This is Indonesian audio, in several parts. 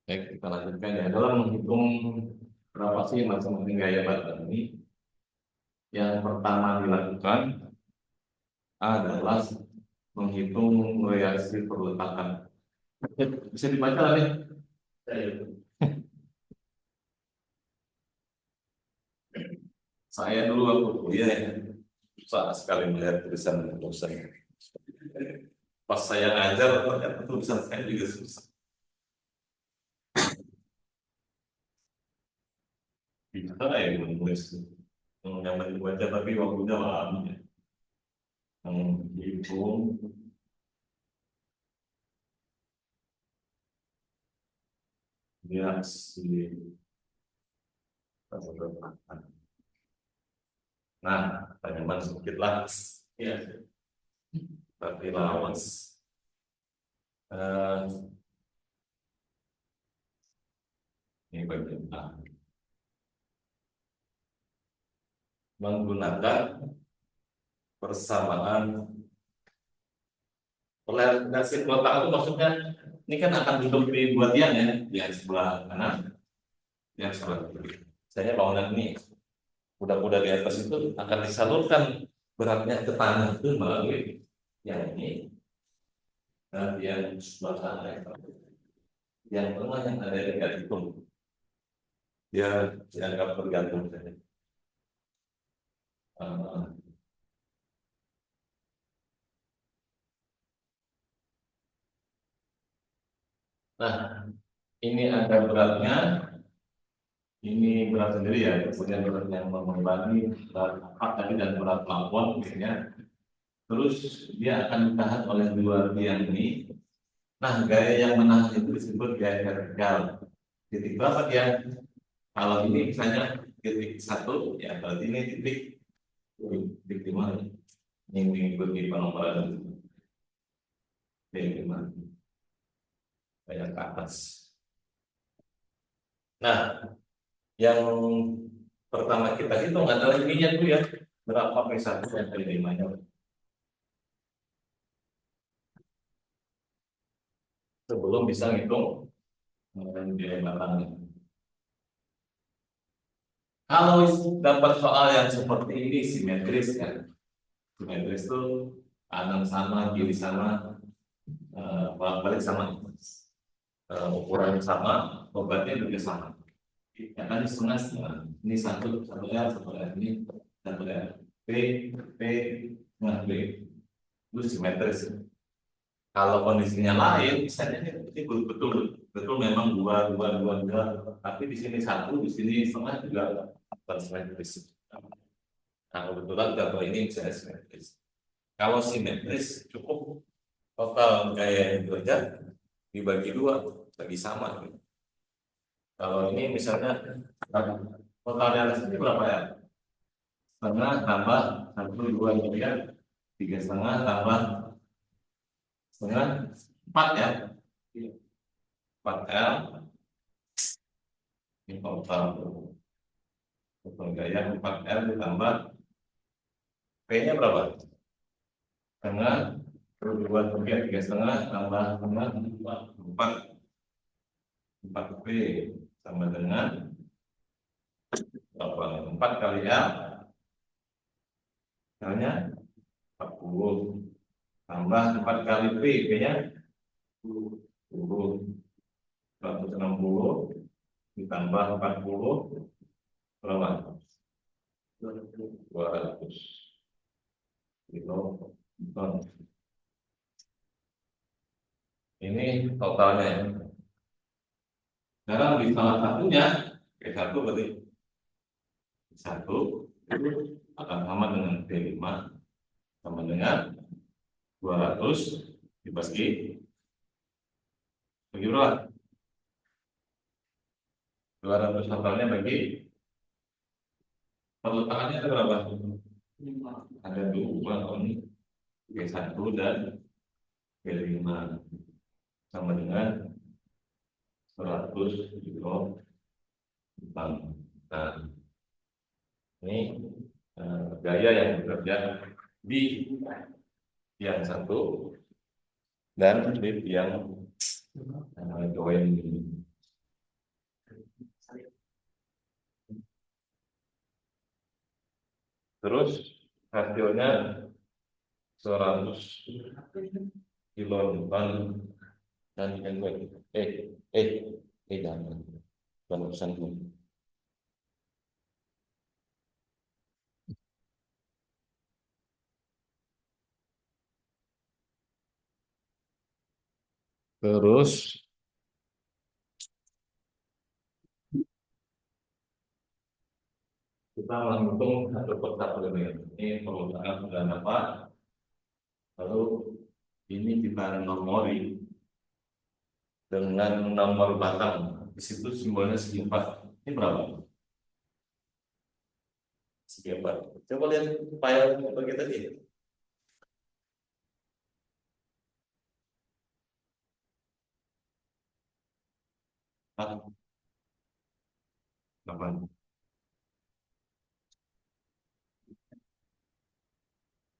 Baik, kita lanjutkan ya. Dalam menghitung berapa sih masing-masing gaya badan ini, yang pertama dilakukan adalah menghitung reaksi perletakan. Bisa dibaca lah nih. Saya dulu waktu kuliah ya, susah sekali melihat tulisan dosen. Pas saya ngajar, ternyata tulisan saya juga susah. Bisa ya menulis yang nyaman dibaca, tapi waktunya lama ya. Menghitung reaksi perletakan. Nah, tanaman sedikit lah. Ya, tapi lawas. Eh, ini bagian A. Menggunakan persamaan reaksi perletakan itu maksudnya ini kan akan duduk di dua tiang ya, yang sebelah kanan, yang sebelah kiri. Saya bangunan ini kuda-kuda di atas itu akan disalurkan beratnya ke tanah itu melalui yang ini dan yang sebelah kanan yang tengah yang ada di dekat itu dia dianggap bergantung saja. Nah, ini ada beratnya, ini berat sendiri ya, kemudian berat yang membebani, berat apa tadi dan berat pelapon misalnya. Terus dia akan ditahan oleh dua tiang ini. Nah, gaya yang menahan itu disebut gaya vertikal. Titik berapa dia? Kalau ini misalnya titik satu, ya berarti ini titik di mana? Ini mengikuti penomoran titik mana? Kayak ke atas. Nah, yang pertama kita hitung adalah ininya tuh ya, berapa P1 yang kali limanya. Sebelum bisa ngitung nilai belakangnya. Kalau dapat soal yang seperti ini simetris kan, simetris itu kanan sama, kiri sama, bolak-balik sama, ukuran sama, obatnya juga sama. Ya kan setengah-setengah. Ini satu R, satu R ini satu R. P, P, nah B. Itu simetris. Kalau kondisinya lain, misalnya ini betul betul memang dua, tapi di sini satu, di sini setengah juga simetris. Nah, kebetulan gambar ini bisa simetris. Kalau simetris cukup total gaya yang derajat dibagi dua, bagi sama. Kalau ini misalnya total realitas ini berapa ya? Setengah tambah satu dua tiga, tiga setengah tambah setengah empat ya, empat L ini total gaya empat L ditambah P-nya berapa? Setengah dua tiga, tiga setengah tambah setengah empat empat P sama dengan berapa? Empat kali L, L-nya 40 tambah 4 kali P, P-nya 10, 160 ditambah 40 berapa? 200 kilo ton. Ini totalnya. Sekarang di salah satunya, P1 berarti satu akan sama dengan P5 sama dengan 200 dibagi berapa? 200 totalnya bagi perletakannya ada berapa? Ada dua ini P1 dan P5 sama dengan 100 kilo ton. Nah, ini gaya yang bekerja di yang satu dan di yang join ini. Terus hasilnya 100 kilonewton dan jangan urusan gue. Terus kita menghitung satu per satu ini perusahaan sudah dapat. Lalu ini kita nomori dengan nomor batang. Di situ simbolnya segi 4. Ini berapa? Segi 4. Coba lihat file foto kita ini. Apa?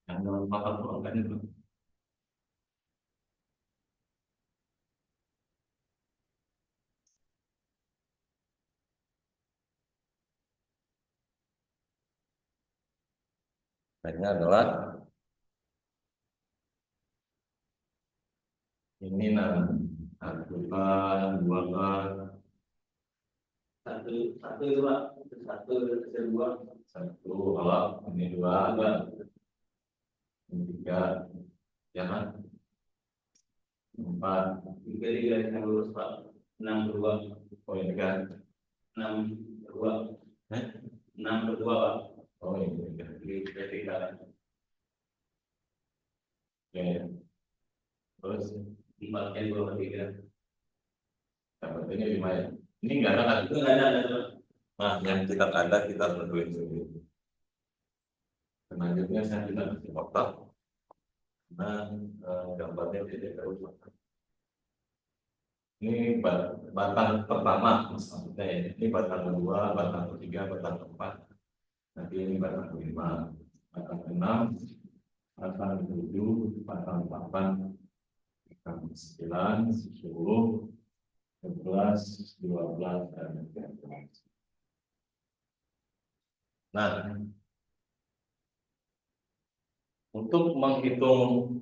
Yang nomor batang itu angkanya berapa? Angkanya adalah ini satu kan, dua kan, satu dua, satu kalau ini dua, ini tiga, ya kan? Empat, tiga yang lurus Pak, 6 per 2. Oh ini kan 6 per 2, 6 per 2 Pak. Oh ini kan, tiga. Oke, terus 4 yang 2 per 3. Dapat ini 5 ya. Ini enggak ada kan? Itu enggak ada. Nah, yang kita ada kita tentuin sendiri. Selanjutnya saya tidak kasih kotak. Nah, gambarnya tidak terus. Ini batang pertama, maksudnya ya. Ini batang kedua, batang ketiga, batang keempat. Nanti ini batang kelima, batang keenam, batang ketujuh, batang delapan, batang 9, 10, 11, 12, dan 13. Nah, untuk menghitung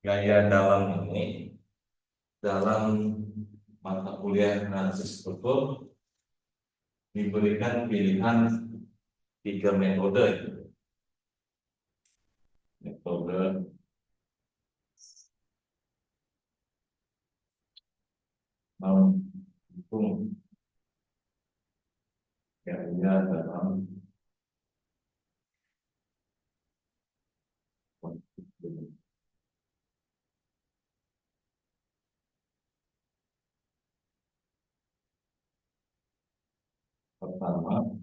gaya dalam ini, dalam mata kuliah analisis struktur diberikan pilihan 3 metode. Metode menghitung gaya dalam konstruksi. Pertama,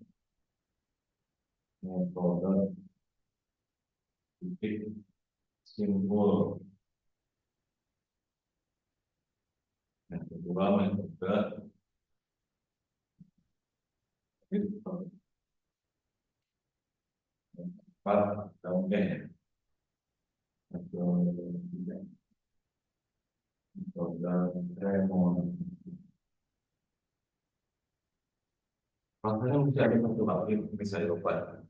metode titik simbol. Yang kedua, metode empat daunnya. Metode Tremont. Rasanya bisa dipertukarin, bisa diubah.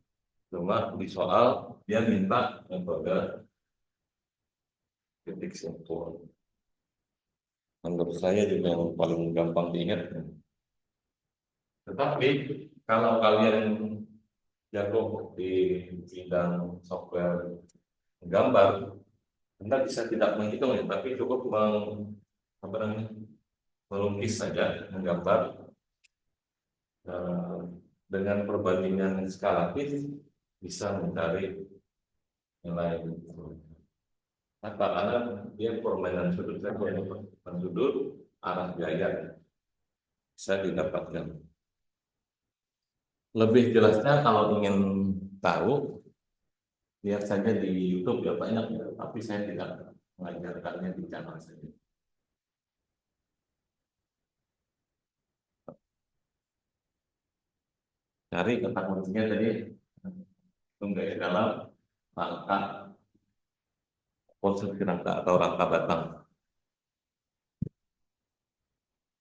Cuma di soal dia minta metode titik simpul. Menurut saya juga yang paling gampang diingat. Tetapi kalau kalian jago di bidang software gambar, Anda bisa tidak menghitung ya, tapi cukup melukis saja, menggambar dengan perbandingan skalatif bisa mencari nilai. Karena dia permainan sudut saja, sudut arah gaya bisa didapatkan. Lebih jelasnya kalau ingin tahu, lihat saja di YouTube ya banyak ya, tapi saya tidak mengajarkannya di channel saya. Cari kata kuncinya tadi, tunggai dalam rangka konstruksi rangka atau rangka batang.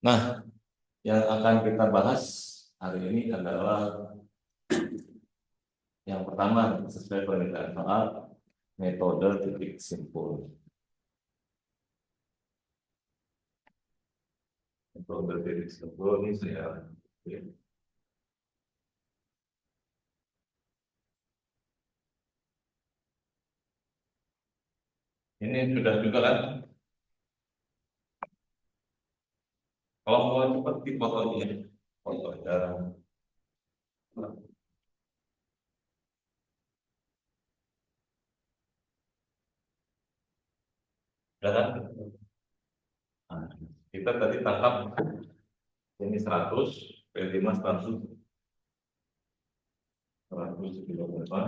Nah, yang akan kita bahas hari ini adalah Yang pertama sesuai permintaan soal metode titik simpul. Metode titik simpul ini saya ini sudah juga kan? Kalau mau cepat di foto ini, foto dalam. Kan? Nah, kita tadi tangkap ini 100, P5 100 kilometer,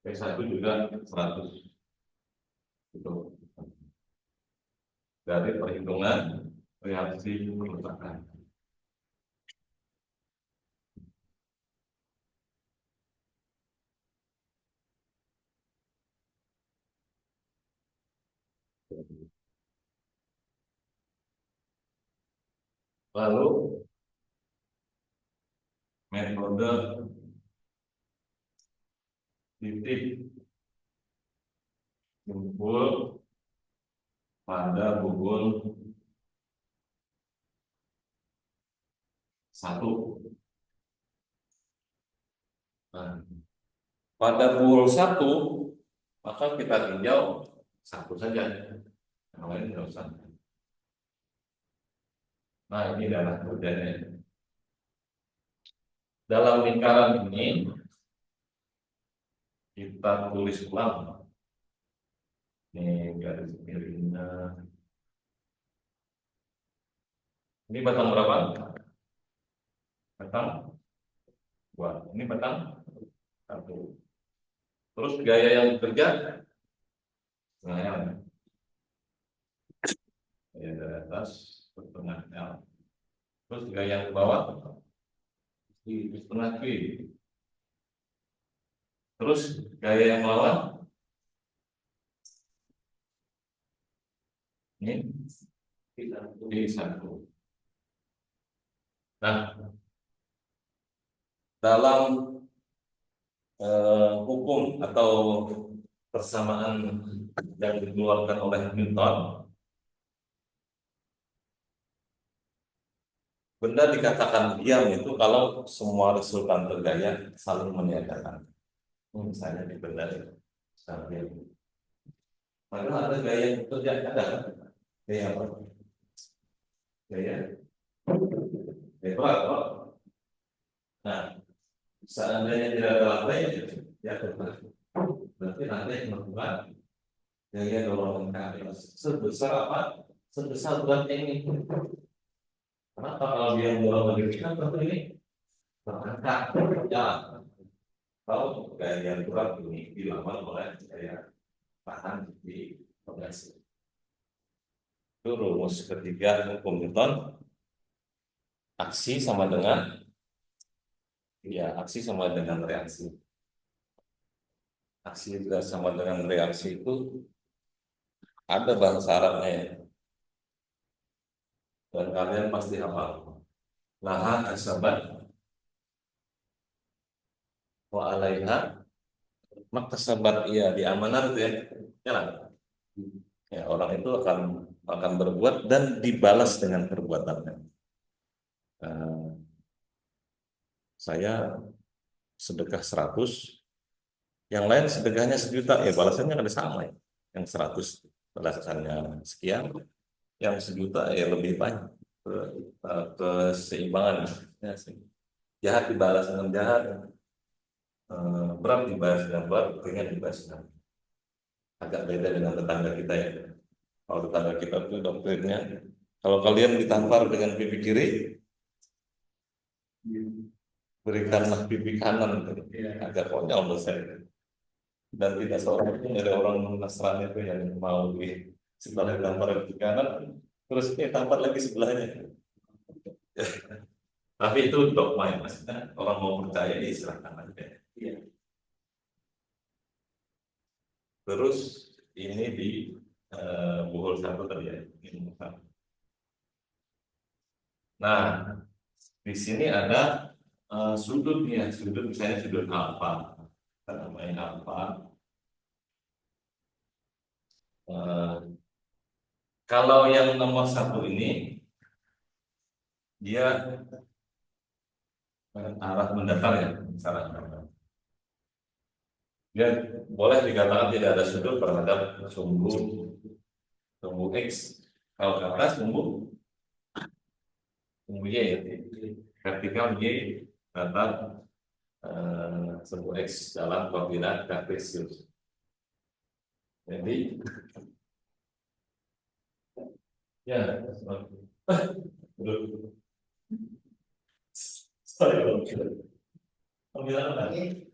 P1 juga 100. Itu dari perhitungan reaksi kerusakan. Lalu metode titik simpul pada pukul 1. Nah, pada pukul 1 maka kita tinjau 1 saja, yang lain tidak usah. Nah, ini darah kerjanya. Dalam lingkaran ini kita tulis ulang. Ini garis miringnya. Ini batang berapa? Batang 2. Ini batang 1. Terus gaya yang bekerja, setengahnya. Gaya dari atas, setengahnya. Terus gaya yang ke bawah, di setengah kiri. Terus gaya yang lawan, ini di 1. Nah, dalam hukum atau persamaan yang dikeluarkan oleh Newton, benda dikatakan diam itu kalau semua resultan bergaya saling meniadakan. Misalnya di benda diam. Padahal ada gaya yang bekerja, ada gaya apa? Gaya apa? Nah, seandainya tidak ada lantai, ya benar. Berarti lantai yang melakukan gaya dorongan ke atas sebesar apa? Sebesar berat ini. Kenapa kalau dia dorong ke kiri kan tentu ini terangkat ya. Kalau gaya berat ini dilawan oleh gaya tahan di pondasi. Itu rumus ketiga hukum Newton. Aksi sama dengan aksi sama dengan reaksi. Aksi juga sama dengan reaksi itu ada bahasa Arabnya ya. Dan kalian pasti hafal. Laha kasabat wa alaiha maktasabat, iya di amanat itu ya. Ya lah. Ya, orang itu akan berbuat dan dibalas dengan perbuatannya. Saya sedekah 100, yang lain sedekahnya 1.000.000, ya balasannya ada sama ya. Yang 100 balasannya sekian, yang 1.000.000 ya lebih banyak. Keseimbangan ya, jahat dibalas dengan jahat, berat dibalas dengan berat, ringan dibalas dengan agak beda dengan tetangga kita ya. Kalau tetangga kita tuh doktrinnya, kalau kalian ditampar dengan pipi kiri, berikanlah pipi kanan. Agak konyol menurut saya. Dan tidak seorang pun dari orang Nasrani itu yang mau di sebelah tampar pipi kanan, terus tampar lagi sebelahnya. Tapi itu dogma ya, maksudnya orang mau percaya ya silahkan aja. Iya. Terus ini di buhul 1 tadi ya. Nah, di sini ada sudutnya, sudut misalnya sudut alfa, kita namanya alfa. Kalau yang nomor satu ini dia arah mendatar ya, misalnya. Dia boleh dikatakan tidak ada sudut terhadap sumbu X. Kalau ke atas sumbu Y ya, vertikal Y datar sumbu X dalam koordinat kartesius. Jadi ya, sorry, pembicaraan lagi.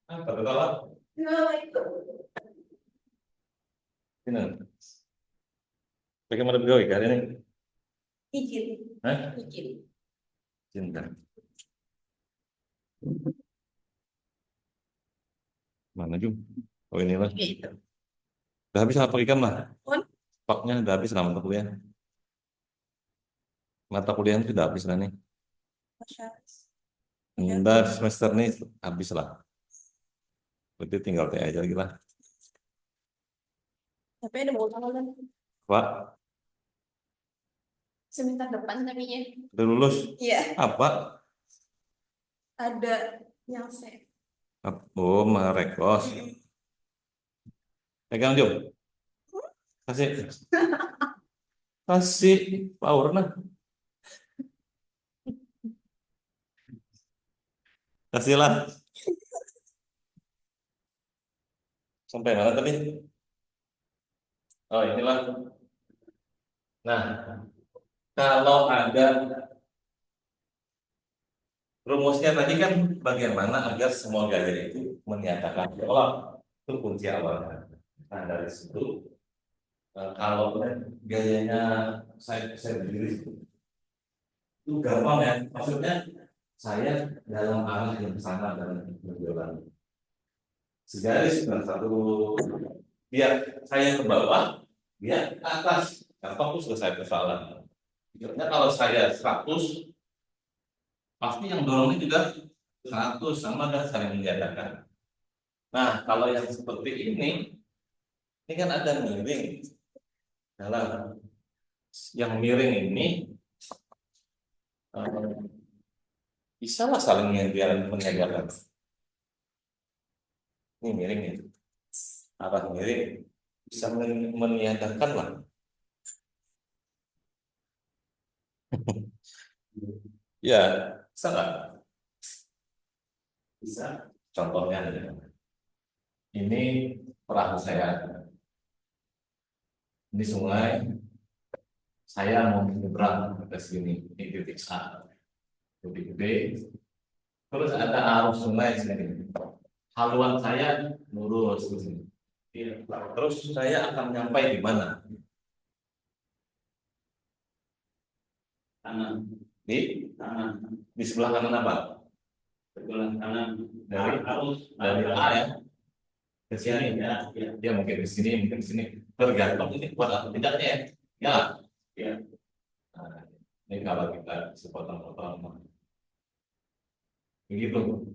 Apa betul? Ini. Bagaimana beliau hari ini? Izin. Hah? Izin. Cinta. Mana Jum? Oh ini lah. Gitu. Udah habis apa ikan lah? On. Paknya udah habis lah mata kuliah. Mata kuliah sudah habis lah nih. Udah semester ini habis lah. Berarti tinggal TA aja lagi lah. Tapi ada mau tanggalan Pak, semester depan tapi ya. udah lulus? Iya. Apa? Ada yang saya. Oh, merekos. Pegang Jum. Kasih. Kasih power nah. Kasihlah. Sampai mana tadi? Oh, inilah. Nah, kalau ada rumusnya tadi kan bagaimana agar semua gaya itu menyatakan tolak, itu kunci awalnya. Nah, dari situ kalau gayanya saya berdiri itu gampang ya. Maksudnya saya dalam arah yang sana dalam berjalan segaris dengan satu, biar saya ke bawah, dia ke atas. Gampang tuh selesai persoalan. Maksudnya kalau saya 100 pasti yang dorongnya juga 100 sama dan saling menjadakan. Nah, kalau yang seperti ini kan ada miring. Nah, yang miring ini eh, bisa lah saling menjadakan. Ini miring ya, arah miring bisa meniadakan lah. Ya, bisa nggak? Bisa. Contohnya ini perahu saya. Ini sungai. Saya mau menyeberang ke sini. Ini titik A, titik B. Terus ada arus sungai di sini. Haluan saya lurus ke sini. Iya. Terus saya akan nyampai di mana? Kanan. Di sebelah kanan apa? Sebelah kanan dari A ya ke sini ya. Dia mungkin di sini, mungkin di sini. Tergantung ini kuat atau tidaknya ya. Ya. Ya. Nah, ini kalau kita sepotong-potong begitu.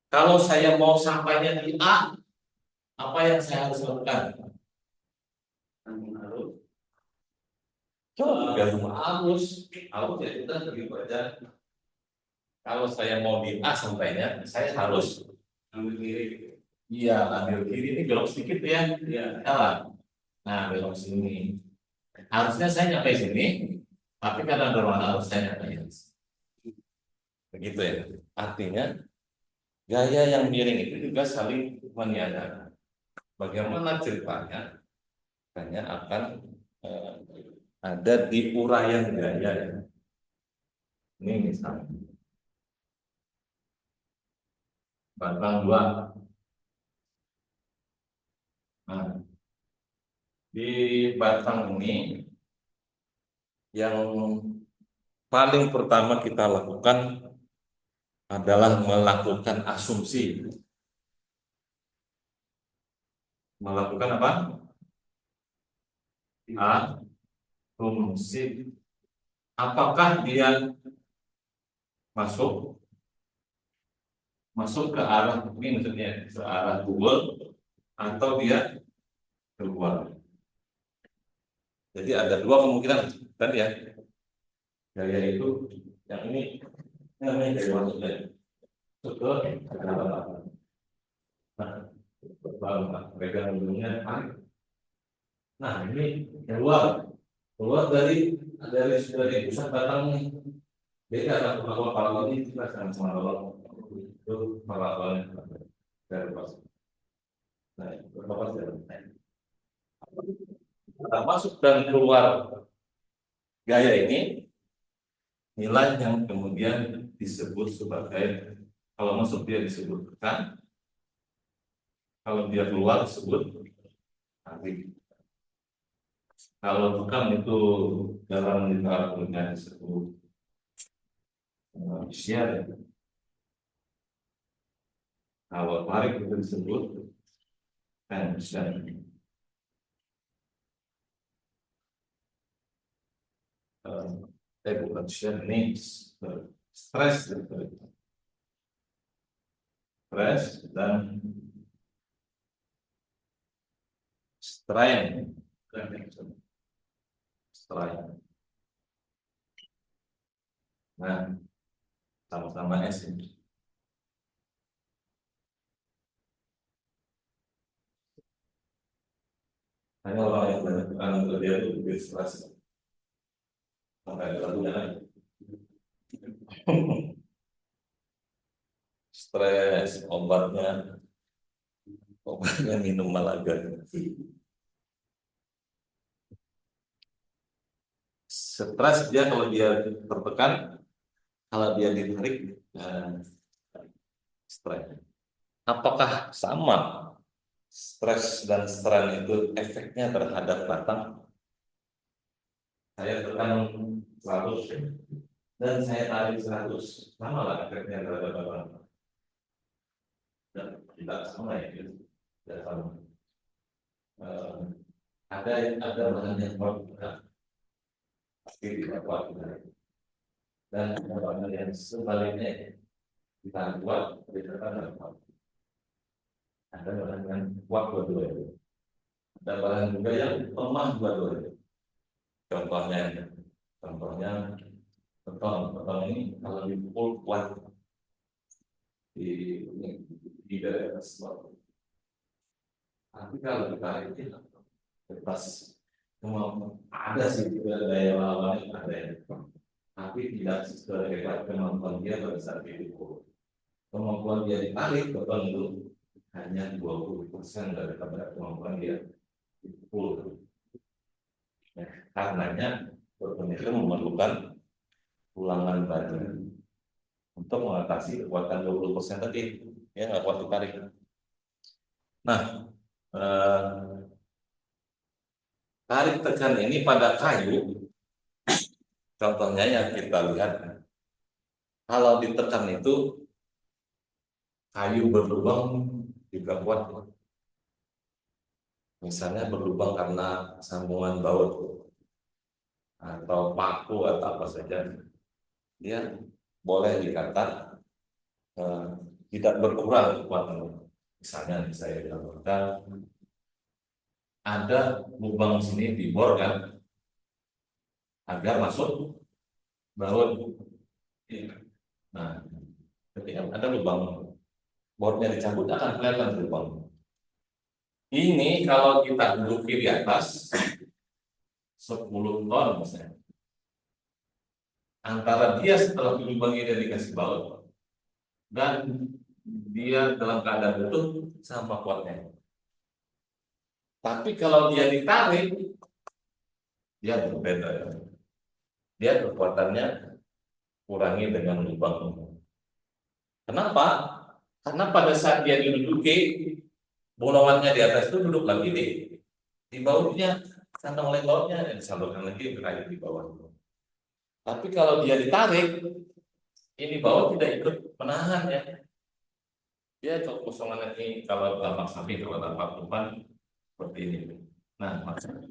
Kalau saya mau sampainya di A, apa yang saya harus lakukan? Coba gabung arus ya kita begitu aja. Kalau saya mau di A sampainya, saya harus ambil kiri. Iya, ambil kiri ini belok sedikit ya. Iya. Nah, belok sini. Harusnya saya nyampe sini, tapi karena dorongan arus saya nyampe sini. Begitu ya. Artinya gaya yang miring itu juga saling meniadakan. Bagaimana ceritanya? Hanya akan eh, ada di uraian gaya. Ini misalnya batang dua. Nah, di batang ini yang paling pertama kita lakukan adalah melakukan asumsi. Melakukan apa? Asumsi. Apakah dia masuk masuk ke arah ini, maksudnya ke arah Google atau dia keluar. Jadi ada dua kemungkinan tadi ya. Gaya itu yang ini namanya gaya masuknya. Masuk ke arah. Nah, pegang ujungnya tarik. Nah, ini keluar dari pusat batang nih. Beda kalau ini kita sama-sama dorong itu awalnya dari pas. Nah, berapa sih? Masuk dan keluar gaya ini nilai yang kemudian disebut sebagai, kalau masuk dia disebut tekan, kalau dia keluar disebut tarik. Kalau tekan itu dalam literaturnya disebut share. Kalau tarik itu disebut tension. Bukan share, ini stress dan strain. Nah, sama-sama S ini. Hanya orang yang melakukan untuk dia itu lebih stres. Sampai lalunya stres, obatnya minum malaga. Stres dia kalau dia tertekan, kalau dia ditarik, stres. Apakah sama stres dan strain itu efeknya terhadap batang? Saya tekan 100 dan saya tarik 100, sama lah efeknya terhadap batang. Dan tidak sama ya, tidak sama. Ada bahan yang berbeda, pasti tidak kuat. Dan bahan yang sebaliknya kita kuat, kita akan kuat. Ada bahan yang kuat dua-duanya. Ada bahan juga yang lemah dua-duanya. Contohnya, contohnya beton ini kalau dipukul kuat di daerah tersebut. Tapi kalau ditarik itu lepas, cuma ada sih daya lawannya ada yang, tapi tidak sehebat kemampuan dia pada saat dipukul. Kemampuan dia ditarik beton itu hanya 20% daripada kemampuan dia dipukul. Nah, karenanya beton itu memerlukan ulangan baru untuk mengatasi kekuatan 20% tadi, ya nggak kuat ditarik. Nah, tarik tekan ini pada kayu, contohnya yang kita lihat, kalau ditekan itu kayu berlubang juga kuat. Misalnya berlubang karena sambungan baut atau paku atau apa saja, dia boleh dikata tidak berkurang kekuatan. Misalnya saya bilang ada lubang sini dibor kan, agar masuk baut. Nah, ketika ada lubang, bornya dicabut akan kelihatan lubang. Ini kalau kita duduki di atas 10 ton misalnya, antara dia setelah lubang ini dikasih baut dan dia dalam keadaan utuh sama kuatnya. Tapi kalau dia ditarik, dia berbeda. Dia kekuatannya kurangi dengan lubang. Kenapa? Karena pada saat dia diduduki, bolongannya di atas itu duduk lagi di bautnya, santang oleh bautnya dan disalurkan lagi ke kayu di bawah. Tapi kalau dia ditarik, ini baut tidak ikut menahan ya. Dia kekosongan ini kalau tampak samping, kalau tampak depan seperti ini. Nah, maksudnya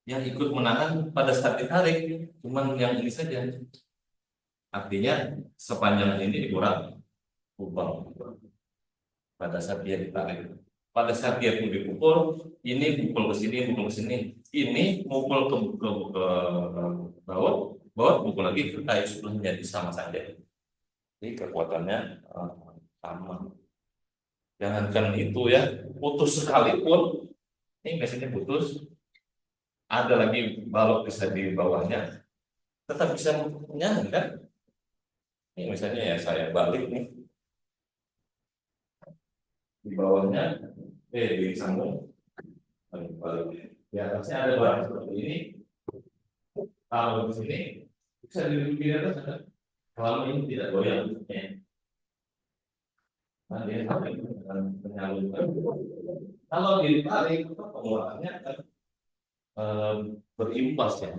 yang ikut menahan pada saat ditarik cuman yang ini saja. Artinya sepanjang ini dikurang lubang pada saat dia ditarik. Pada saat dia dipukul, ini pukul ke sini, pukul ke sini. Ini pukul ke baut, baut pukul lagi ke kayu, sudah menjadi sama saja. Jadi kekuatannya sama. Jangankan itu ya, putus sekalipun, ini biasanya putus, ada lagi balok bisa di bawahnya, tetap bisa menyangga kan? Ini misalnya ya saya balik nih, di bawahnya, disambung, balik. Di atasnya ada barang seperti ini, kalau di sini bisa diduduki di atas, kan? Kalau ini tidak goyang, nah dia sampai dengan menyalurkan. Kalau ditarik, penguatannya akan berimpas ya,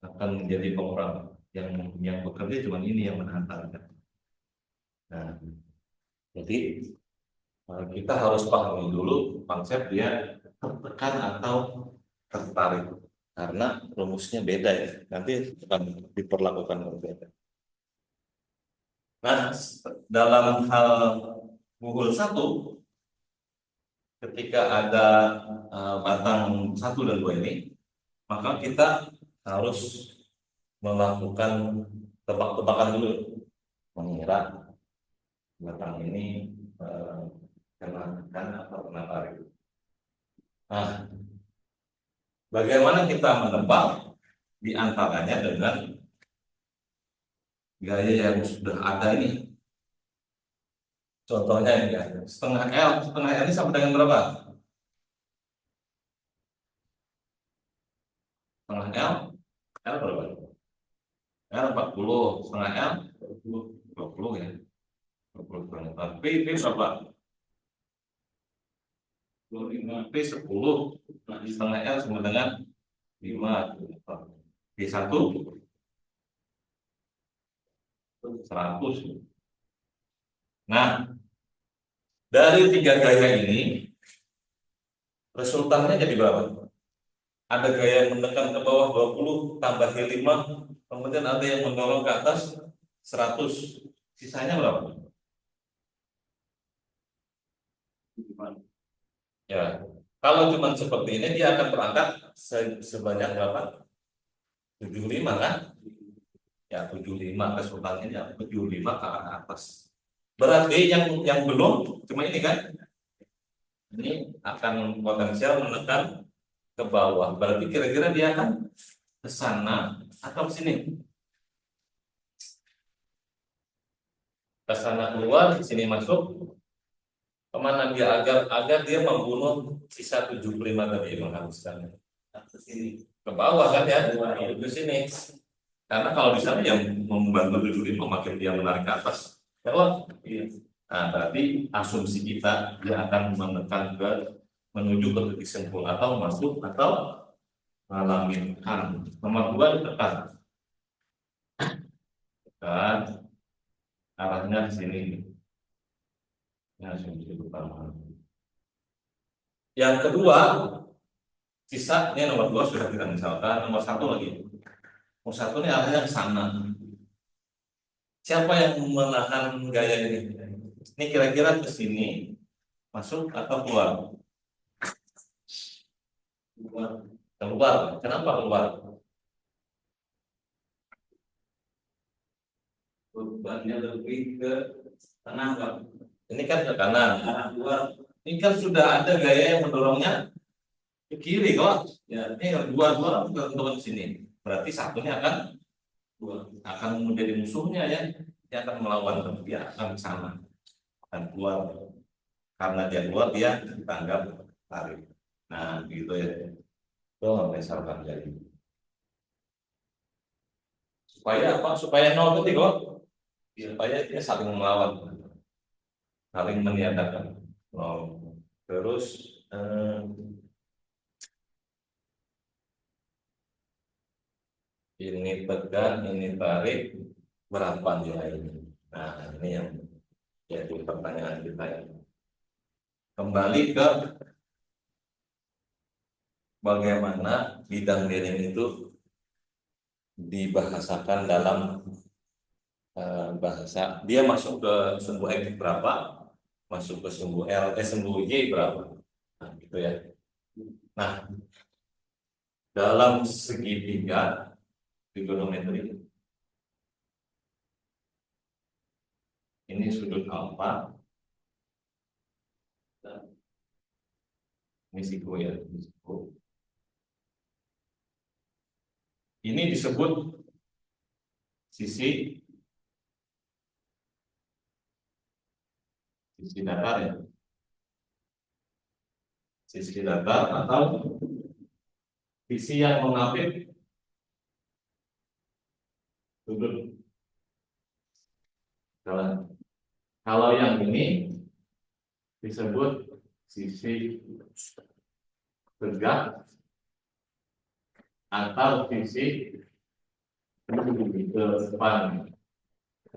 akan menjadi pengurang. Yang bekerja cuma ini yang menahan tarikan. Nah, jadi kita harus pahami dulu konsep dia tertekan atau tertarik, karena rumusnya beda ya, nanti akan diperlakukan berbeda. Nah, dalam hal buhul 1, ketika ada batang 1 dan 2 ini, maka kita harus melakukan tebak-tebakan dulu, mengira batang ini kena tekan atau kena tarik. Nah, bagaimana kita menebak? Di antaranya dengan gaya yang sudah ada ini. Contohnya ini ya, setengah L ini sama dengan berapa? Setengah L berapa? L 40, setengah L 20 ya. 20 km. P berapa? 25, P 10. Nah, setengah L sama dengan 5. P1 100. Nah, dari 3 gaya ini, resultannya jadi berapa? Ada gaya yang menekan ke bawah 20 tambah 5 kemudian ada yang mendorong ke atas 100, sisanya berapa? Ya, kalau cuma seperti ini dia akan berangkat sebanyak berapa? 75 kan? Ya 75 kesultanannya ya 75 ke arah atas. Berarti yang belum cuma ini kan? Ini akan potensial menekan ke bawah. Berarti kira-kira dia akan ke sana atau ke sini? Ke sana keluar, ke sini masuk. Kemana dia agar dia membunuh sisa 75 tadi menghabiskan ke sini, ke bawah kan ya, ke sini. Karena kalau di sana yang membantu 75 makin dia menarik ke atas. Kalau nah, berarti asumsi kita dia akan menekan ke menuju ke titik simpul atau masuk atau mengalami kan. Nomor 2 ditekan, kan arahnya ke sini. Ya, asumsi pertama. Yang kedua, sisa ini nomor 2 sudah kita misalkan, nomor 1 lagi. Nomor 1 ini arahnya ke sana. Siapa yang menahan gaya ini? Ini kira-kira ke sini, masuk atau keluar? Keluar. Kenapa keluar? Bebannya lebih ke tengah, Pak. Ini kan ke kanan. Keluar. Ini kan sudah ada gaya yang mendorongnya ke kiri kok. Ya, ini dua-dua ke sini. Berarti satunya akan menjadi musuhnya ya. Dia akan melawan, dia akan ke sana dan keluar. Karena dia keluar dia ditanggap tarik. Nah, gitu ya. Itu misalkan jadi. Supaya apa? Supaya nol ketik kok. Supaya dia saling melawan, saling meniadakan. Nol. Terus ini tekan, ini tarik, berapa nilai ini? Nah, ini yang jadi pertanyaan kita ya. Kembali ke bagaimana bidang miring itu dibahasakan dalam bahasa. Dia masuk ke sumbu X berapa, masuk ke sumbu sumbu Y berapa. Nah, gitu ya. Nah, dalam segitiga trigonometri ini sudut alfa, ini siku ya, ini siku. Ini disebut sisi datar ya, sisi datar atau sisi yang mengapit sudut. Kalau yang ini disebut sisi tegak atau sisi ke depan.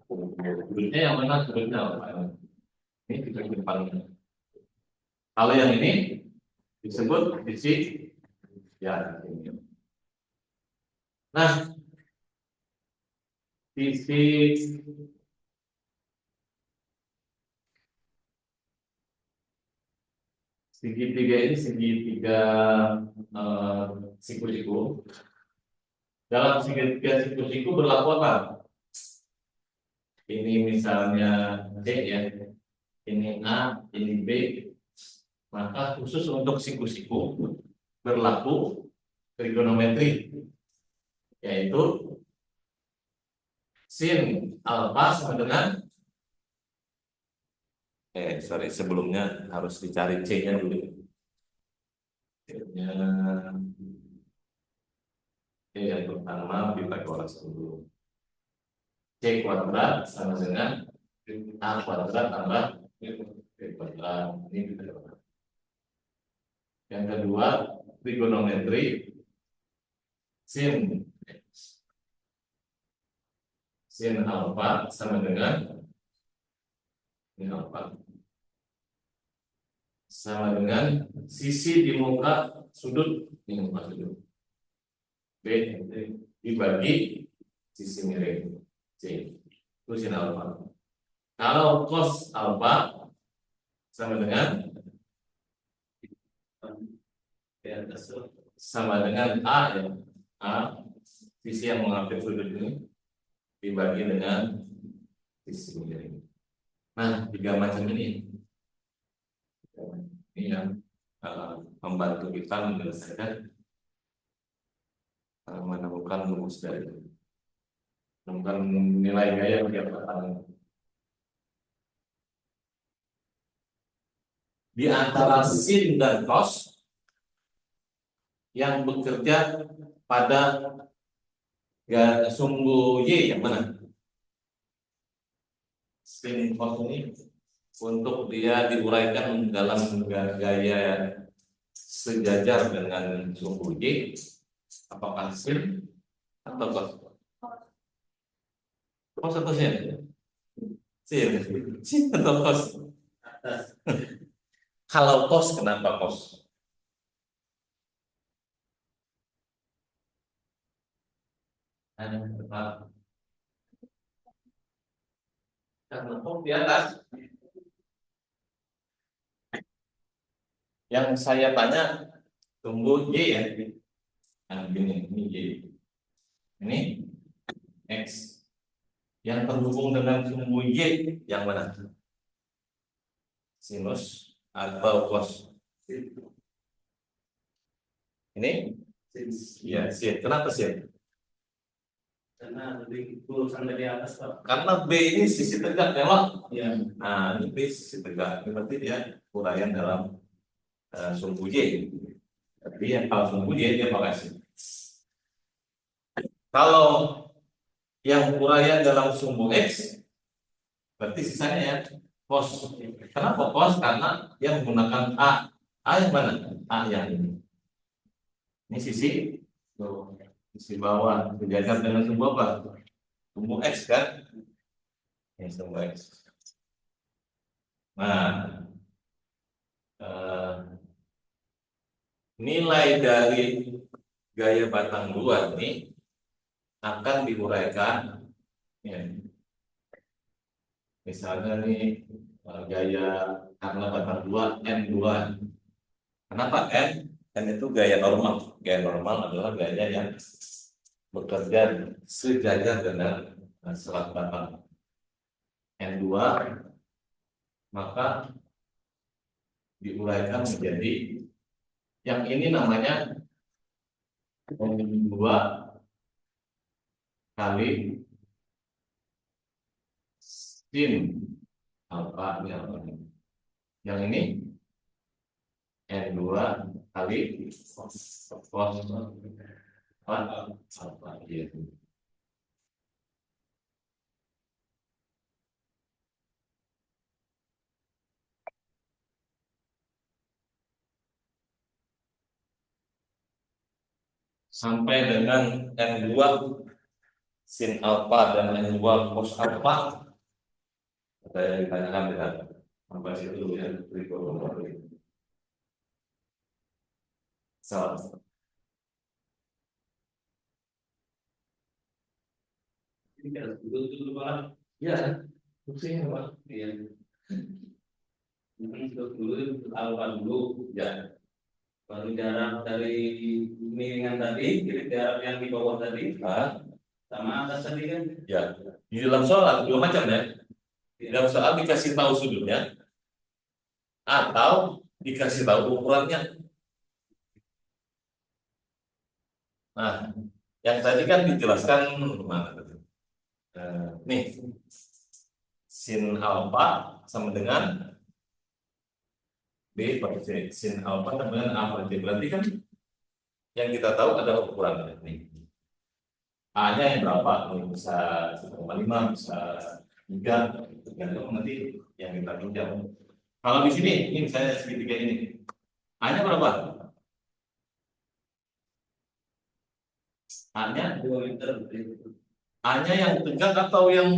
Sudutnya yang mana sudutnya apa? Ini sisi ke depan. Kalau yang ini disebut sisi ya. Nah, sisi segitiga ini segitiga siku-siku. Dalam segitiga siku-siku berlaku apa? Ini misalnya C ya, ini A, ini B. Maka khusus untuk siku-siku berlaku trigonometri, yaitu sin alfa sama dengan sebelumnya harus dicari C-nya dulu. C-nya yang pertama Pythagoras dulu. C kuadrat sama dengan A kuadrat tambah B kuadrat. Ini Pythagoras. Yang kedua trigonometri sin alfa sama dengan ini alfa sama dengan sisi di muka sudut, ini muka sudut B dibagi sisi miring C. Itu sin alfa. Kalau cos alfa sama dengan A ya. A sisi yang mengambil sudut ini dibagi dengan sisi miring. Nah, tiga macam ini yang membantu kita menyelesaikan menemukan rumus dari menemukan nilai gaya tiap batang. Di antara sin dan cos yang bekerja pada sumbu Y yang mana? Sin cos ini untuk dia diuraikan dalam gaya sejajar dengan sumbu Y, apakah sin atau cos? Cos atau sin? Sin atau cos? Kalau cos, kenapa cos? Karena cos di atas. Yang saya tanya sumbu Y ya. Nah, ini Y. Ini X. Yang terhubung dengan sumbu Y yang mana? Sinus atau cos? Ini? Ya, sin. Kenapa sin? Karena lebih lulusan dari atas, Pak. Karena B ini sisi tegak ya, Pak. Ya. Nah, ini B sisi tegak. Ini berarti dia uraian dalam sumbu Y. Tapi yang kalau sumbu Y dia pakai sin. Kalau yang uraian dalam sumbu X, berarti sisanya ya cos. Kenapa cos? Karena dia menggunakan A. A yang mana? A yang ini. Ini sisi bawah, sejajar dengan sumbu apa? Sumbu X kan? Ini sumbu X. Nah, nilai dari gaya batang dua ini akan diuraikan ya. Misalnya nih gaya karena batang dua N2. Kenapa N? N itu gaya normal. Gaya normal adalah gaya yang bekerja sejajar dengan selat batang N2, maka diuraikan menjadi yang ini namanya N2 kali sin alfa ini alfa. Yang ini N2 kali cos alfa ya. Sampai dengan N2 sin alfa dan N2 cos alfa. Saya ditanyakan dengan sampai situ dulu ya. Salah. Ya, fungsinya apa? Iya. Dulu alfa dulu, Ya, baru jarak dari miringan tadi, jadi jarak yang di bawah tadi, sama atas tadi kan. ya. Di dalam soal ada dua macam ya. Di dalam soal dikasih tahu sudutnya atau dikasih tahu ukurannya. Nah, yang tadi kan dijelaskan mana? Nih, sin alfa sama dengan B per C. Sin alfa sama dengan A per C. Berarti kan yang kita tahu ada ukurannya nih. A-nya yang berapa? Nih, bisa 1,5, bisa 3, tergantung nanti yang kita pinjam. Kalau di sini, ini misalnya segitiga ini, A-nya berapa? A-nya 2 meter, A-nya yang tegak atau yang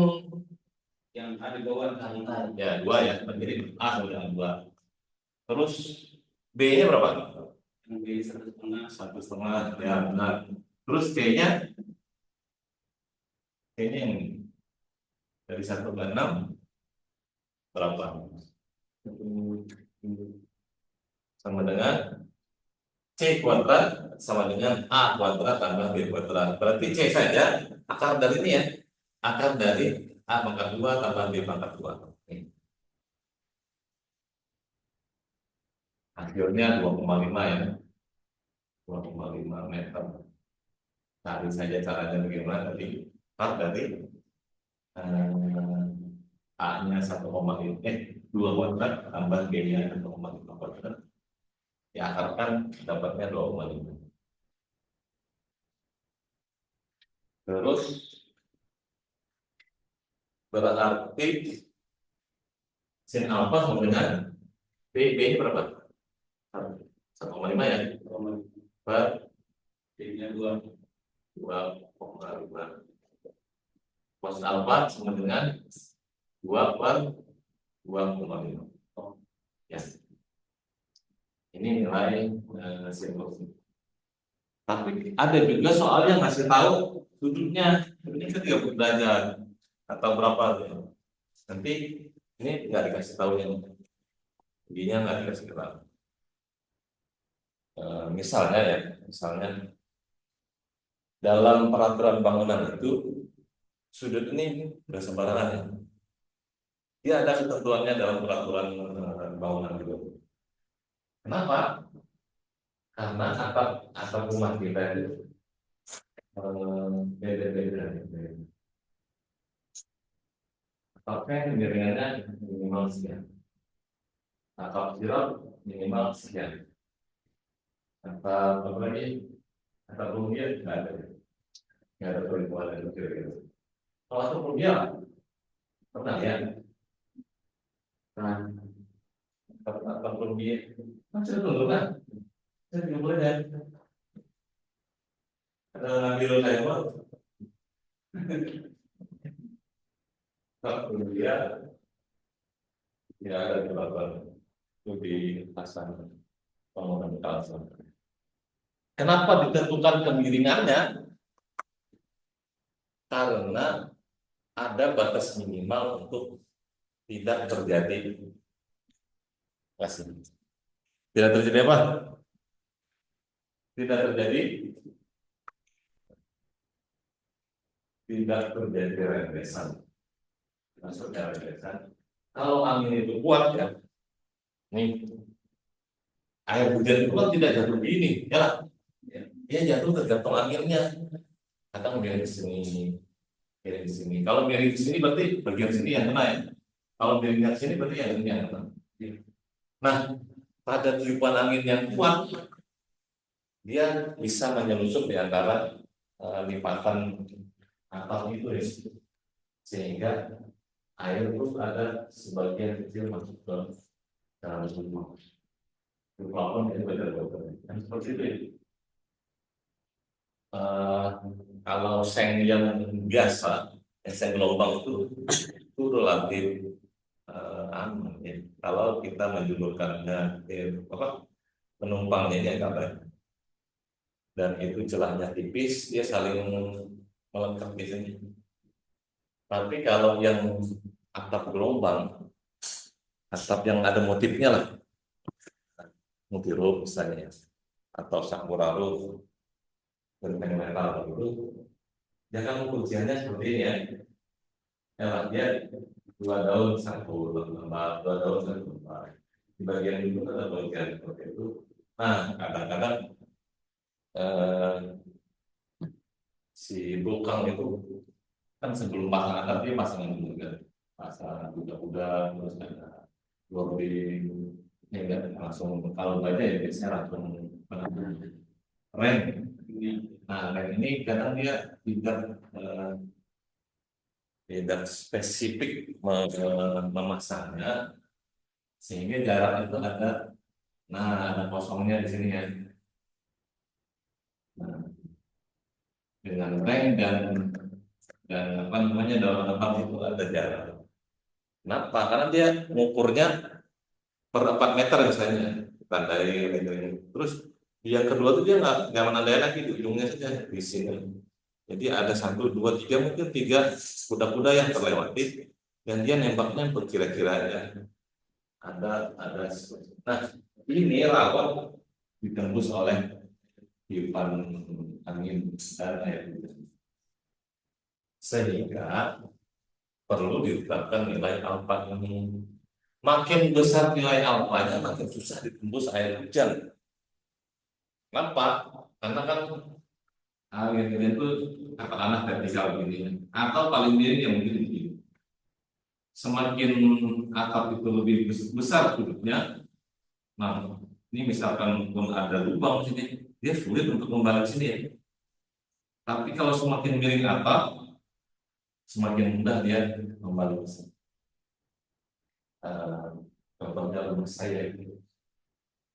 ada di bawah kan. ya 2 ya, berarti A sama dengan 2. Terus B-nya berapa? Mungkin 1,5. 1,5, ya benar. Terus C-nya Ini yang dari 1 ke 6 berapa? Sama dengan C kuadrat sama dengan A kuadrat tambah B kuadrat. Berarti C saja akar dari ini ya. Akar dari A pangkat 2 tambah B pangkat 2. Hasilnya 2,5 ya. 2,5 meter. Cari saja caranya bagaimana tadi. Akar dari A-nya 2 kuadrat tambah B-nya 1,5 kuadrat. Diakarkan dapatnya 2,5. Terus berarti sin alfa sama dengan B ini berapa? 1,5 ya. Per B-nya 2. 2,5. Cos alfa sama dengan 2 per 2,5. Ya. Ini nilai sin alfa. Tapi ada juga soal yang ngasih tahu sudutnya. Ini kan 30 derajat atau berapa tuh. Nanti ini nggak dikasih tahu yang ininya nggak dikasih tahu. Misalnya dalam peraturan bangunan itu sudut ini udah sembarangan ya. Dia ada ketentuannya dalam peraturan bangunan itu. Kenapa? Karena atap rumah kita itu beda-beda. Atapnya miringannya minimal sekian. Atap sirap minimal sekian. Atap apa lagi? Atap rumia nggak ada. Nggak ada perhitungan itu kira-kira. Kalau atap rumia pernah ya? Nah, atap rumia masih dulu kan? Saya juga boleh ya. Ada ngambil saya mau. Atap rumia ya ada di belakang. Itu di pasang bangunan kawasan. Kenapa ditentukan kemiringannya? Karena ada batas minimal untuk tidak terjadi kasih. Tidak terjadi apa? Tidak terjadi rentesan. Maksudnya rentesan. Kalau angin itu kuat ya, nih air hujan itu kan tidak jatuh begini, ya. Dia jatuh tergantung anginnya. Kadang miring di sini, miring di sini. Kalau miring di sini berarti bagian sini yang kena ya. Kalau miring di sini berarti yang ini yang kena. Nah, pada tiupan angin yang kuat, dia bisa menyelusup di antara lipatan atap itu ya. Sehingga air itu ada sebagian kecil masuk ke dalam rumah. Plafon itu beda-beda. Seperti itu ya. Kalau seng yang biasa, seng gelombang itu relatif aman ya. Kalau kita menjulurkannya penumpangnya ini agak banyak dan itu celahnya tipis, dia saling melengkap di sini. Tapi kalau yang atap gelombang, atap yang ada motifnya lah, motif roof misalnya, atau sakura roof, genteng metal itu, jangan kunciannya seperti ini ya. Dia 2 daun 1 lembar, 2 daun 1 lembar. Di bagian itu ada bagian seperti itu. Nah, kadang-kadang si bulkang itu kan sebelum pasang atap dia pasangan dulu kan, pasang kuda-kuda, terus ada boarding, ya kan langsung kalau baja ya biasanya langsung rem. Nah, rem ini kadang dia tidak spesifik memasangnya sehingga jarak itu ada, ada kosongnya di sini ya. Nah, dengan rem dan apa namanya dalam tempat itu ada jarak. Kenapa? Karena dia mengukurnya per 4 meter misalnya, tandai metering. Terus yang kedua itu dia nggak menandai lagi di ujungnya saja di sini. Jadi ada satu, dua, tiga, mungkin tiga kuda-kuda yang terlewati, dan dia nembaknya kira-kira ya. Ada. Nah, ini rawan ditembus oleh tiupan angin dan air hujan. Sehingga perlu ditetapkan nilai alfa ini. Makin besar nilai alfanya, makin susah ditembus air hujan. Kenapa? Karena kan angin itu katakanlah vertikal begini, atau paling miring yang mungkin begini. Semakin atap itu lebih besar sudutnya, nah ini misalkan pun ada lubang sini, dia sulit untuk membalik sini ya. Tapi kalau semakin miring atap, semakin mudah dia membalik sini. Contohnya rumah saya itu,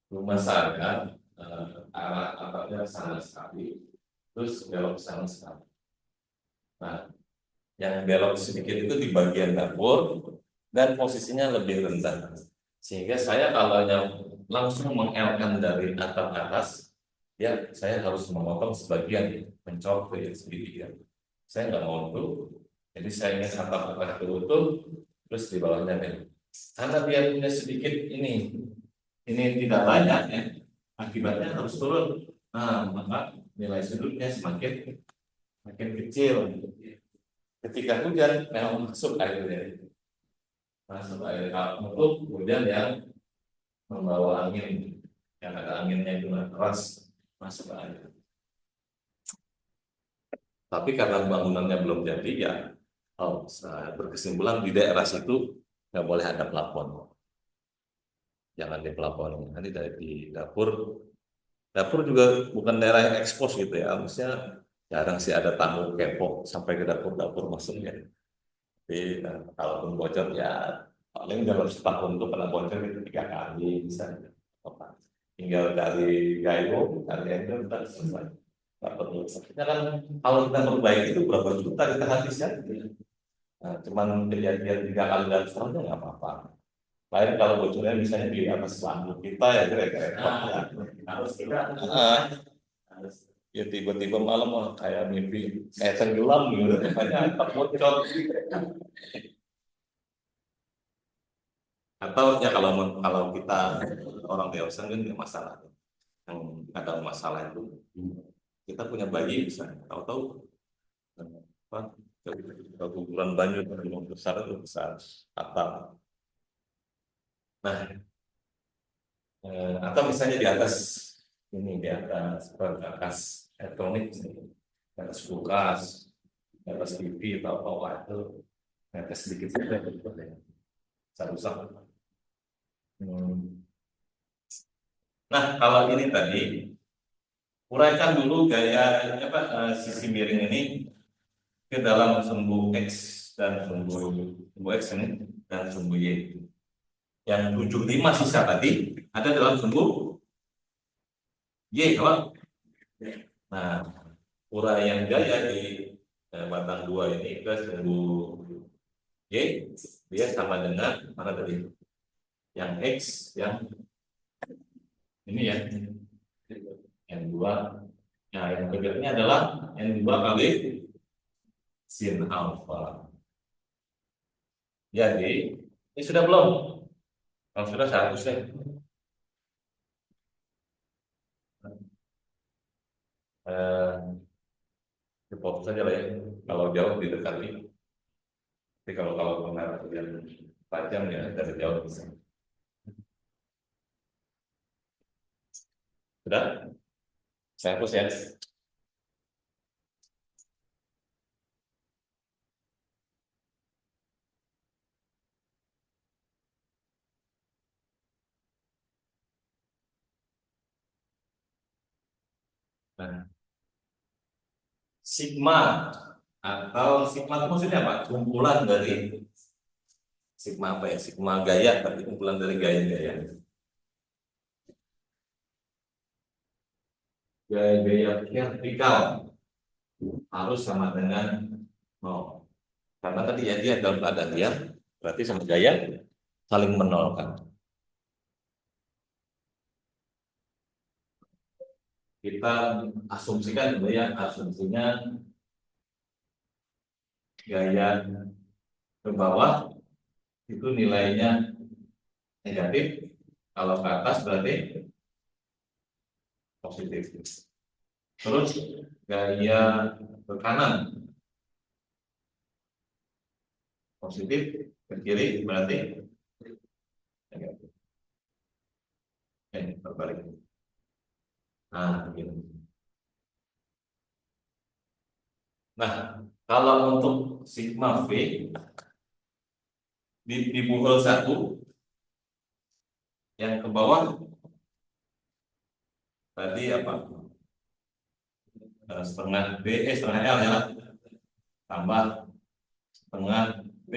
rumah saya arah atapnya sana sekali, terus belok sana sekali. Nah, yang belok sedikit itu di bagian dapur dan posisinya lebih rendah, sehingga saya kalau yang langsung mengelkan dari atap atas, ya saya harus memotong sebagian, mencolok ke segitiga. Saya nggak mau itu, jadi saya ingin atap atas berutuh, terus di bawahnya belok. Karena dia punya sedikit ini tidak banyak ya, akibatnya harus turun. Nah, maka nilai sudutnya semakin kecil. Ketika hujan memang masuk airnya, masuk air untuk kemudian yang membawa angin, yang ada anginnya itu keras masuk ke air. Tapi karena bangunannya belum jadi ya, saya berkesimpulan di daerah situ nggak boleh ada plafon, jangan di plafon. Nanti dari di dapur juga bukan daerah yang ekspos gitu ya, maksudnya jarang sih ada tamu kepo sampai ke dapur masuknya. Tapi kalaupun bocor ya paling dalam setahun untuk kena bocor itu 3 kali bisa. Tinggal dari gayung, dari itu kita selesai. Nggak perlu. Kita kan kalau kita perbaiki itu berapa juta kita habiskan. Nah, cuman kejadian 3 kali dalam setahun itu nggak apa-apa. Lain kalau bocornya misalnya di atas lampu kita ya kira-kira. Harus kita. Ya tiba-tiba malam kayak mimpi kayak tenggelam gitu, makanya bocor. Atau ya kalau kita orang dewasa kan nggak masalah, yang ada masalah itu kita punya bayi misalnya, tahu-tahu apa keguguran banjir yang besar itu besar atap. Nah, atau misalnya di atas elektronik, di atas kulkas, di atas TV atau apa itu, di atas sedikit saja rusak. Nah, kalau ini tadi uraikan dulu gaya sisi miring ini ke dalam sumbu X dan sumbu X ini dan sumbu Y. Yang 75 sisa tadi ada dalam sumbu Y, kawan. Nah, uraian gaya di batang 2 ini ke sumbu Y, dia sama dengan mana tadi? Yang X, yang ini ya, N2. Nah, yang berikutnya adalah N2 kali sin alfa. Jadi, ini sudah belum? Kalau sudah seharusnya dipotong saja lah ya. Kalau jauh didekati. Tapi kalau mengarah yang tajam ya dari jauh bisa. Sudah? Saya hapus ya. Nah, sigma atau sigma itu maksudnya apa? Kumpulan dari sigma apa ya? Sigma gaya, berarti kumpulan dari gaya-gaya. Gaya-gaya vertikal harus sama dengan 0. Karena tadi ya dia dalam keadaan diam, berarti sama gaya saling menolkan. Kita asumsikan dulu ya, asumsinya gaya ke bawah itu nilainya negatif, kalau ke atas berarti positif. Terus gaya ke kanan positif, ke kiri berarti negatif. Terbalik. Nah, gitu. Nah, kalau untuk sigma V di buhol 1 yang ke bawah tadi apa? Setengah L ya, tambah setengah B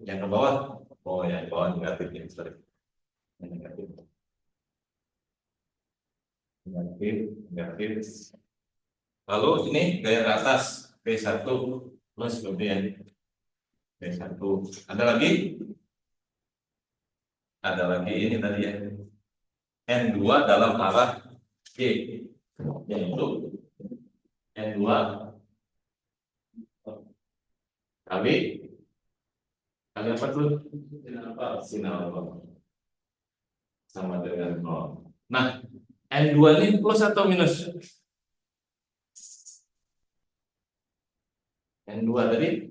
yang ke bawah. Oh, yang ke bawah negatif ya, sorry. Yang negatif. Negatif. Lalu ini gaya ke atas P1 plus seperti yang P1. Ada lagi? Ada lagi ini tadi ya. N2 dalam arah G, yaitu N2 kali apa tuh? Sinar sama dengan 0. Nah, N2 ini plus atau minus? N2 tadi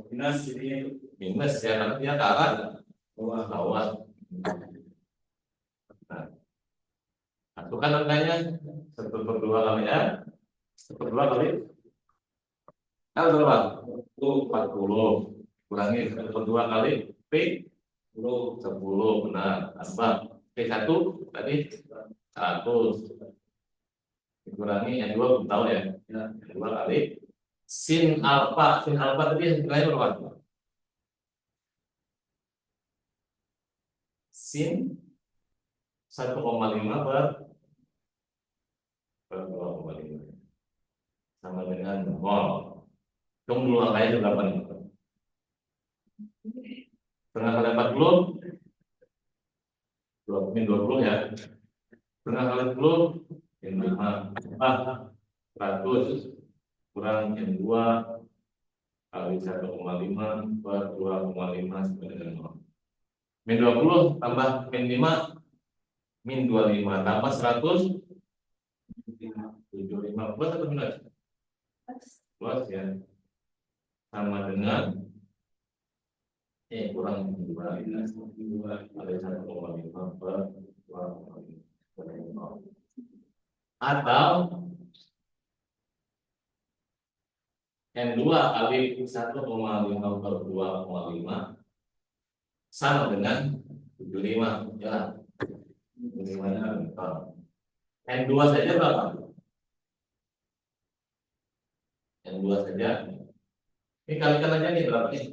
minus ini minus ya, karena dia ke arah bawah. Nah, satukan angkanya 1/2 kali R, 1/2 kali L berapa? 40 kurangi 1/2 kali P 10, benar. Tambah P1 tadi 100 dikurangi N2 belum tahu ya. N2 kali sin alfa tadi nilainya berapa? Sin 1,5 per 2,5 sama dengan mol. Dulu angkanya berapa nih? Setengah kali 40 min 20 ya. Setengah kali 10 min 5 100 kurang min 2 kali 1,5 per 2,5 sama dengan 0. Min 20 tambah min 5 min 25 tambah 100 75 plus atau minus? Plus ya, sama dengan kurang 2 kali 1,5 per 2,5 atau N2 kali 1,5 per 2,5 sama dengan 75 ya. 75 N2 saja berapa? N2 saja. Ini kalikan aja nih berapa nih?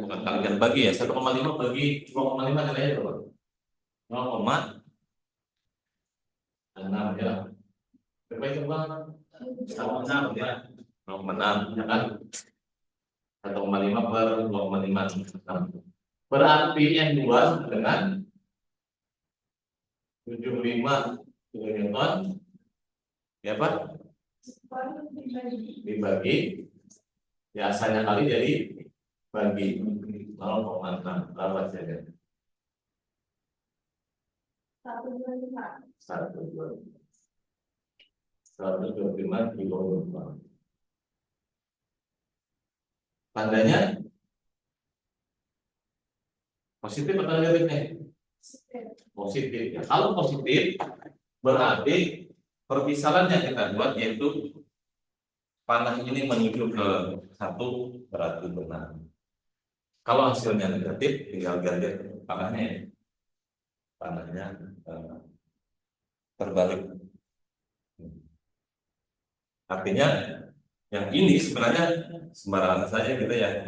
Bukan kalikan, bagi ya. 1,5 bagi 2,5 nilainya berapa? 0,6 ya. Berapa itu bang? 0,6 ya. 0,6 ya kan? 1,5 per 2,5. Berarti N2 dengan 75 kilonewton ya Pak? Dibagi ya, asalnya kali jadi bagi 0,6 berapa saja? 125 kilonewton. Tandanya positif atau negatif nih? Positif ya. Kalau positif berarti permisalan yang kita buat yaitu panah ini menuju ke 1 berarti benar. Kalau hasilnya negatif tinggal ganti panahnya ya. Panahnya terbalik. Artinya yang ini sebenarnya sembarangan saja kita ya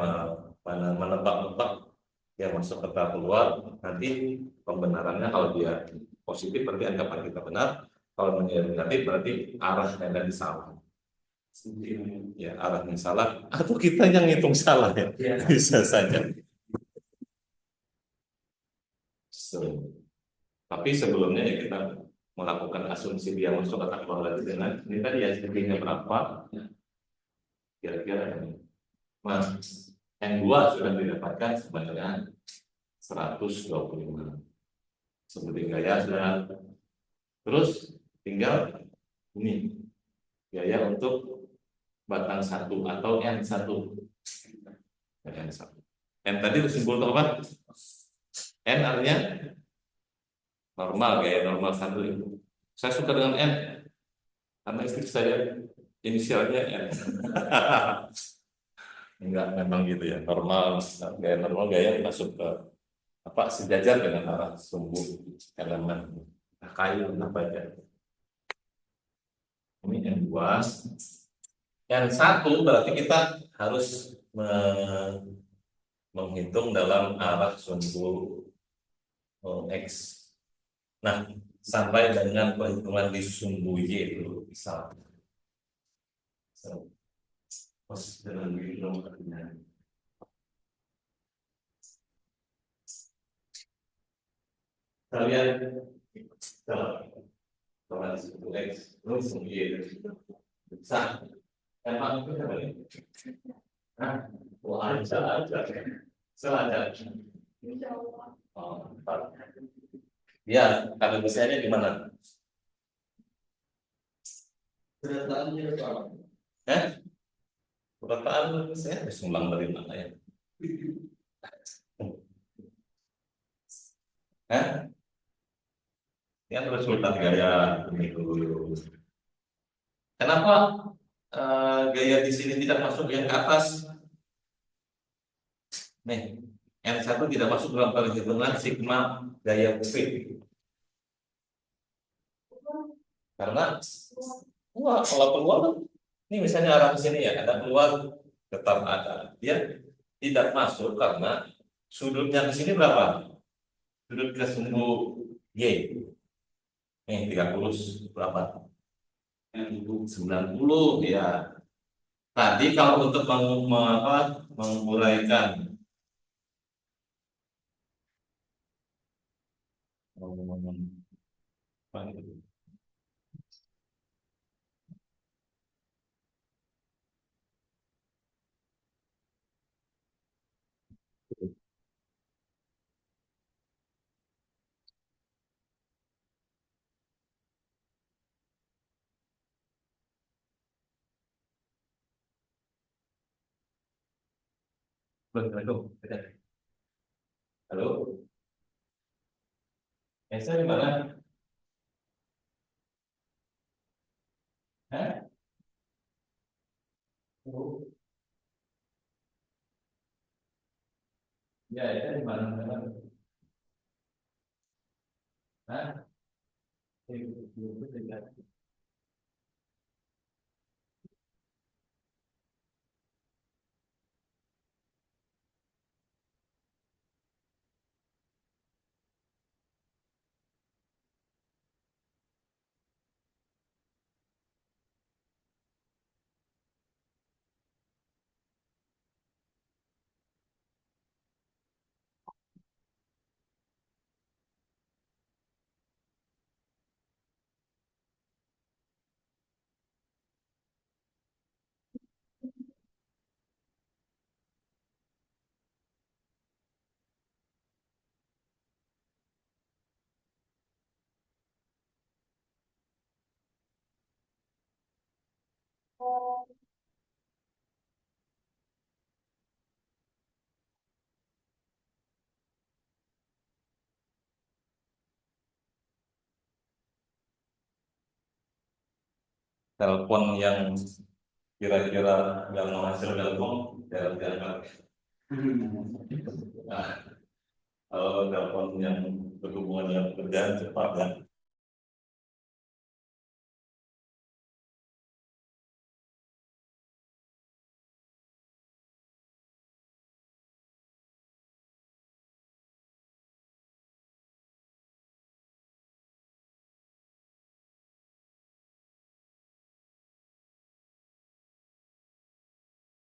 menebak-nebak yang masuk ke tahap keluar. Nanti pembenarannya kalau dia positif berarti anggapan kita benar, kalau menjadi negatif berarti arahnya tadi salah. Ya, arahnya salah atau kita yang ngitung salah ya, bisa saja. Tapi sebelumnya ya kita melakukan asumsi dia masuk atau keluar lagi dengan ini tadi ya, speednya berapa, kira-kira ini. Nah, N2 sudah didapatkan sebanyak 125. Seperti gaya sudah. Terus tinggal ini gaya untuk batang 1 atau N1. N1. N tadi simbol apa? N artinya normal, gaya normal 1 itu. Saya suka dengan N karena istri saya inisialnya N. Enggak, memang gitu ya. Normal, gaya masuk ke apa sejajar dengan arah sumbu elemen kayu apa aja. Ini N2. N1 berarti kita harus menghitung dalam arah sumbu X. Nah, sampai dengan perhitungan di sumbu Y itu bisa. Dengan nomornya. Kalian kalau di sumbu X, terus sumbu Y bisa. Emang itu apa ini? Hah? Wah, aja. Sengaja. Insya Allah. Oh, ya, kalau misalnya di mana? Pernyataannya apa? Perkataan saya harus ngulang dari mana ya? Yang resultan gaya ini dulu. Kenapa gaya di sini tidak masuk yang ke atas? Nih, N1 tidak masuk dalam perhitungan sigma gaya P. Karena kalau keluar, ini misalnya arah ke sini ya, ada keluar tetap ada. Dia tidak masuk karena sudutnya ke sini berapa? Sudut ke sumbu Y. Nih 30 berapa? 90 ya. Tadi kalau untuk menguraikan halo, Esa di mana? Hah? Oh, ya, Esa di mana? Hah? Telepon yang kira-kira yang menghasilkan uang dalam diangkat. Nah, kalau telepon yang berhubungan dengan pekerjaan cepat kan.